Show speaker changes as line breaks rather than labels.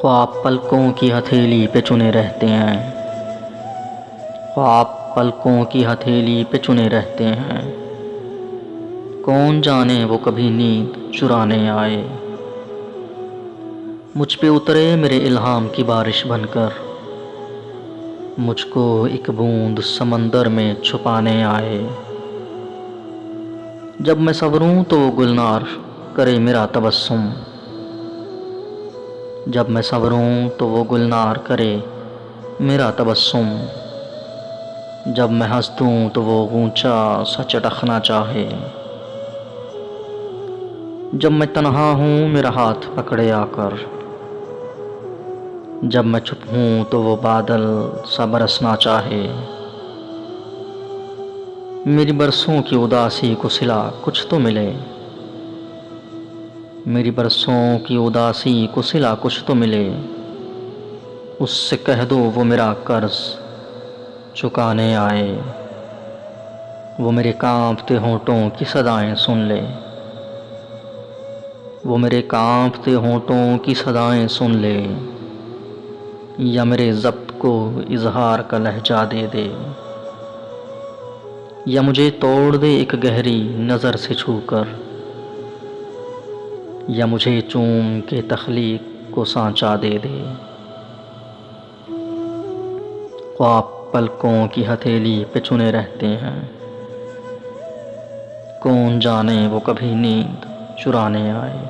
ख्वाब पलकों की हथेली पे चुने रहते हैं। ख्वाब पलकों की हथेली पे चुने रहते हैं। कौन जाने वो कभी नींद चुराने आए। मुझ पे उतरे मेरे इल्हाम की बारिश बनकर, मुझको एक बूंद समंदर में छुपाने आए। जब मैं संवरूं तो वो गुलनार करे मेरा तबस्सुम। जब मैं संवरूं तो वो गुलनार करे मेरा तबस्सुम। जब मैं हंस दूं तो वो ऊंचा सा चटखना चाहे। जब मैं तन्हा हूँ मेरा हाथ पकड़े आकर। जब मैं चुप हूँ तो वो बादल सा बरसना चाहे। मेरी बरसों की उदासी को सिला कुछ तो मिले। मेरी बरसों की उदासी को सिला कुछ तो मिले। उससे कह दो वो मेरा कर्ज चुकाने आए। वो मेरे कांपते होंठों की सदाएं सुन ले। वो मेरे कांपते होंठों की सदाएं सुन ले। या मेरे ज़ब्त को इजहार का लहजा दे दे। या मुझे तोड़ दे एक गहरी नज़र से छूकर। या मुझे चूम के तख्लीक को सांचा दे दे। ख्वाब पलकों की हथेली पे चुने रहते हैं। कौन जाने वो कभी नींद चुराने आए।